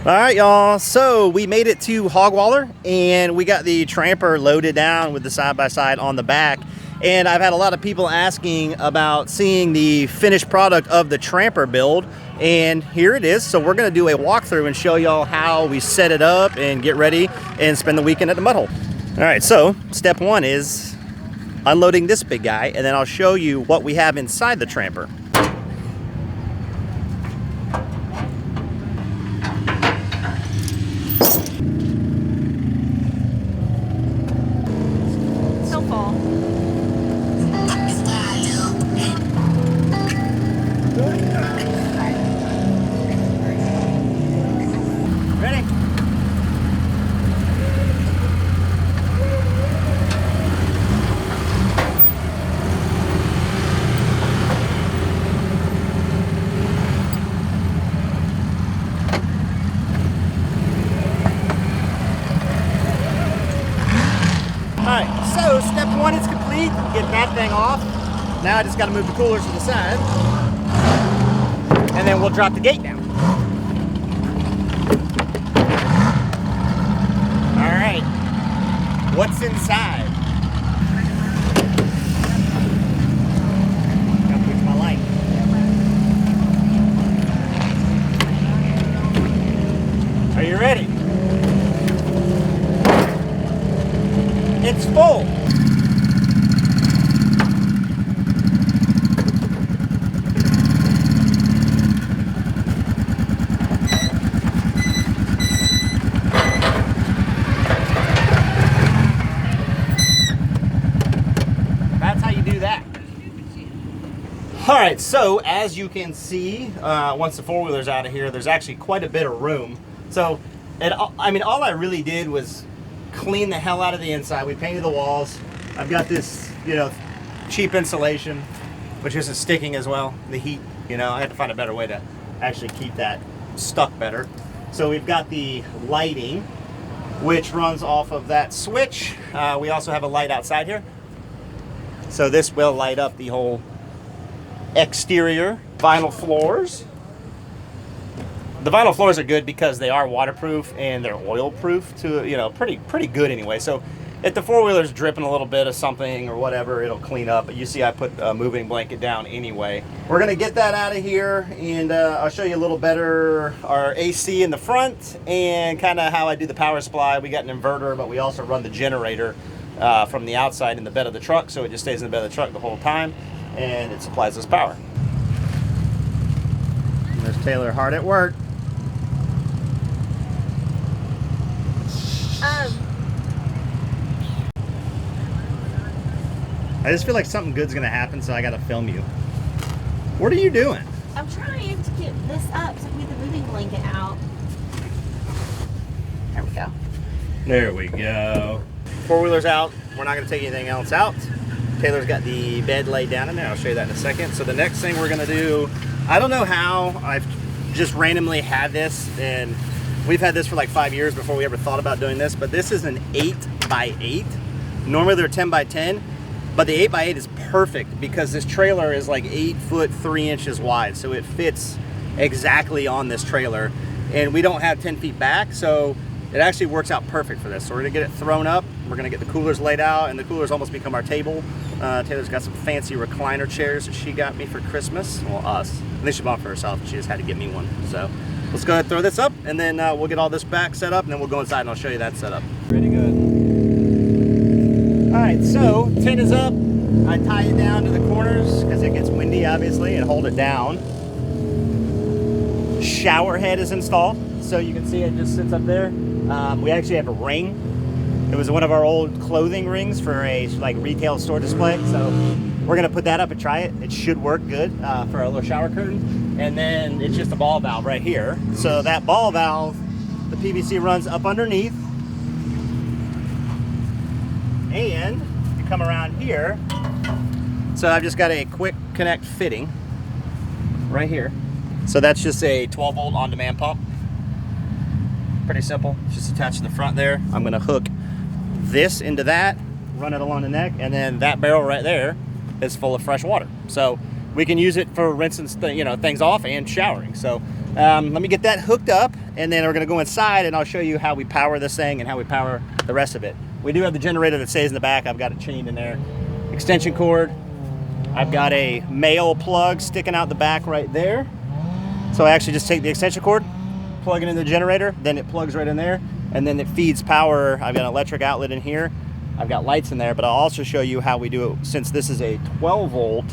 All right, y'all. So we made it to Hogwaller, and we got the traimper loaded down with the side-by-side on the back. And I've had a lot of people asking about seeing the finished product of the traimper build, and here it is. So we're going to do a walkthrough and show y'all how we set it up and get ready and spend the weekend at the mudhole. All right, so step one is unloading this big guy, and then I'll show you what we have inside the traimper. Alright, so step one is complete. Get that thing off. Now I just got to move the coolers to the side. And then we'll drop the gate down. Alright, what's inside? Gotta fix my light. Are you ready? It's full. That's how you do that. All right, so as you can see, once the four-wheeler's out of here, there's actually quite a bit of room. So, all I really did was clean the hell out of the inside. We painted the walls. I've got this, cheap insulation, which isn't sticking as well. The heat, I had to find a better way to actually keep that stuck better. So we've got the lighting, which runs off of that switch. We also have a light outside here. So this will light up the whole exterior. Vinyl floors. The vinyl floors are good because they are waterproof and they're oil proof to, pretty good anyway. So if the four-wheeler's dripping a little bit of something or whatever, it'll clean up. But you see I put a moving blanket down anyway. We're gonna get that out of here, and I'll show you a little better our AC in the front and kind of how I do the power supply. We got an inverter, but we also run the generator from the outside in the bed of the truck, so it just stays in the bed of the truck the whole time, and it supplies us power. And there's Taylor hard at work. I just feel like something good's gonna happen, so I gotta film you. What are you doing? I'm trying to get this up so we get the moving blanket out. There we go. There we go. Four-wheeler's out. We're not gonna take anything else out. Taylor's got the bed laid down in there. I'll show you that in a second. So the next thing we're gonna do, I don't know how, I've just randomly had this, and we've had this for like 5 years before we ever thought about doing this, but this is an 8x8. Normally they're 10x10, but the 8x8 is perfect because this trailer is like 8 foot 3 inches wide. So it fits exactly on this trailer, and we don't have 10 feet back. So it actually works out perfect for this. So we're gonna get it thrown up. We're gonna get the coolers laid out, and the coolers almost become our table. Taylor's got some fancy recliner chairs that she got me for Christmas. Well, us. I think she bought for herself, and she just had to get me one. So let's go ahead and throw this up, and then we'll get all this back set up, and then we'll go inside and I'll show you that setup. Pretty good. All right, so tent is up. I tie it down to the corners because it gets windy, obviously, and hold it down. Shower head is installed, so you can see it just sits up there. We actually have a ring. It was one of our old clothing rings for a retail store display, so we're gonna put that up and try it. It should work good for our little shower curtain. And then it's just a ball valve right here. So that ball valve, the PVC runs up underneath, and you come around here. So I've just got a quick connect fitting right here. So that's just a 12-volt on-demand pump. Pretty simple. It's just attached to the front there. I'm gonna hook this into that, run it along the neck, and then that barrel right there is full of fresh water. So we can use it for rinsing things off and showering. So let me get that hooked up, and then we're gonna go inside and I'll show you how we power this thing and how we power the rest of it. We do have the generator that stays in the back. I've got it chained in there. Extension cord. I've got a male plug sticking out the back right there. So I actually just take the extension cord, plug it in the generator, then it plugs right in there, and then it feeds power. I've got an electric outlet in here. I've got lights in there, but I'll also show you how we do it. Since this is a 12 volt,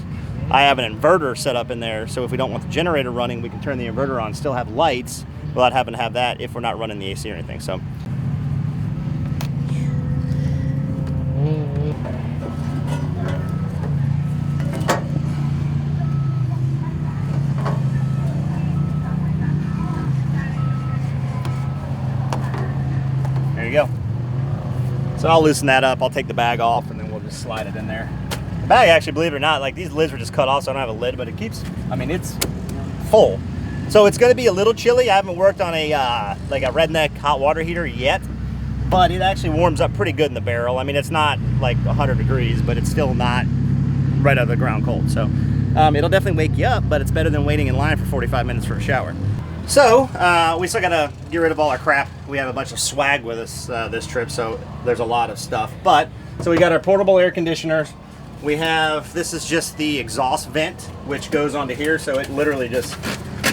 I have an inverter set up in there. So if we don't want the generator running, we can turn the inverter on, still have lights without having to have that if we're not running the AC or anything. So. There you go. So I'll loosen that up. I'll take the bag off and then we'll just slide it in there. The bag, actually, believe it or not, like these lids were just cut off, so I don't have a lid, but it keeps, I mean, it's full. So it's going to be a little chilly. I haven't worked on a like a redneck hot water heater yet, but it actually warms up pretty good in the barrel. I mean, it's not like 100 degrees, but it's still not right out of the ground cold. So it'll definitely wake you up, but it's better than waiting in line for 45 minutes for a shower. So we still gotta get rid of all our crap. We have a bunch of swag with us this trip, so there's a lot of stuff. But so we got our portable air conditioners. We have, this is just the exhaust vent, which goes onto here, so it literally just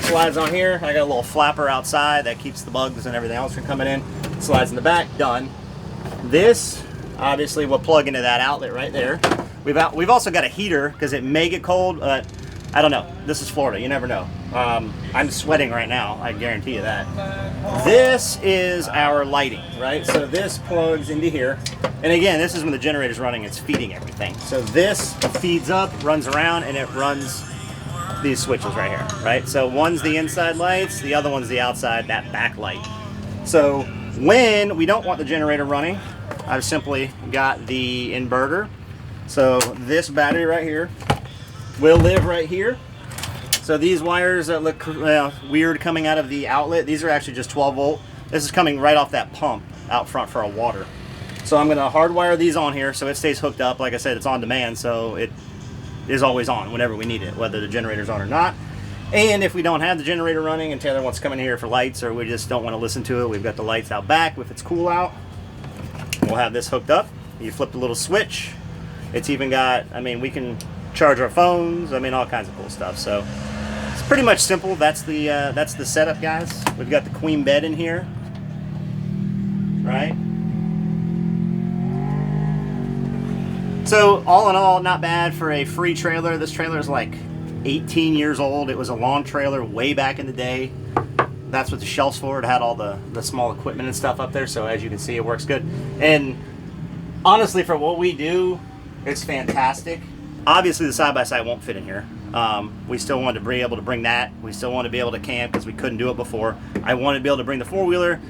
slides on here. I got a little flapper outside that keeps the bugs and everything else from coming in. Slides in the back, done. This obviously will plug into that outlet right there. We've also got a heater because it may get cold, but I don't know. This is Florida. You never know. I'm sweating right now. I guarantee you that. This is our lighting, right? So this plugs into here. And again, this is when the generator's running. It's feeding everything. So this feeds up, runs around, and it runs these switches right here, right? So one's the inside lights. The other one's the outside, that back light. So when we don't want the generator running, I've simply got the inverter. So this battery right here will live right here. So these wires that look weird coming out of the outlet, these are actually just 12 volt. This is coming right off that pump out front for our water. So I'm gonna hardwire these on here so it stays hooked up. Like I said, it's on demand, so it is always on whenever we need it, whether the generator's on or not. And if we don't have the generator running and Taylor wants to come in here for lights, or we just don't want to listen to it, we've got the lights out back if it's cool out. We'll have this hooked up. You flip the little switch. It's even got, I mean, we can charge our phones, I mean, all kinds of cool stuff. So it's pretty much simple. That's the setup, guys. We've got the queen bed in here, right? So all in all, not bad for a free trailer. This trailer is like 18 years old. It was a lawn trailer way back in the day. That's what the shelf's for. It had all the small equipment and stuff up there. So as you can see, it works good. And honestly, for what we do, it's fantastic. Obviously, the side-by-side won't fit in here. We still wanted to be able to bring that. We still want to be able to camp because we couldn't do it before. I wanted to be able to bring the four-wheeler.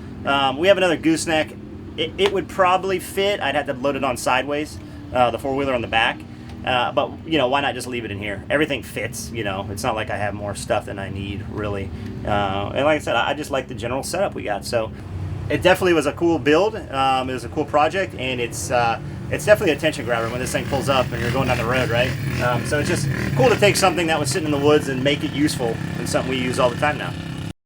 We have another gooseneck. It would probably fit. I'd have to load it on sideways, the four-wheeler on the back. But, you know, why not just leave it in here? Everything fits, you know. It's not like I have more stuff than I need, really. And like I said, I just like the general setup we got. So it definitely was a cool build. It was a cool project, and it's definitely a attention grabber when this thing pulls up and you're going down the road, right? So it's just cool to take something that was sitting in the woods and make it useful and something we use all the time now.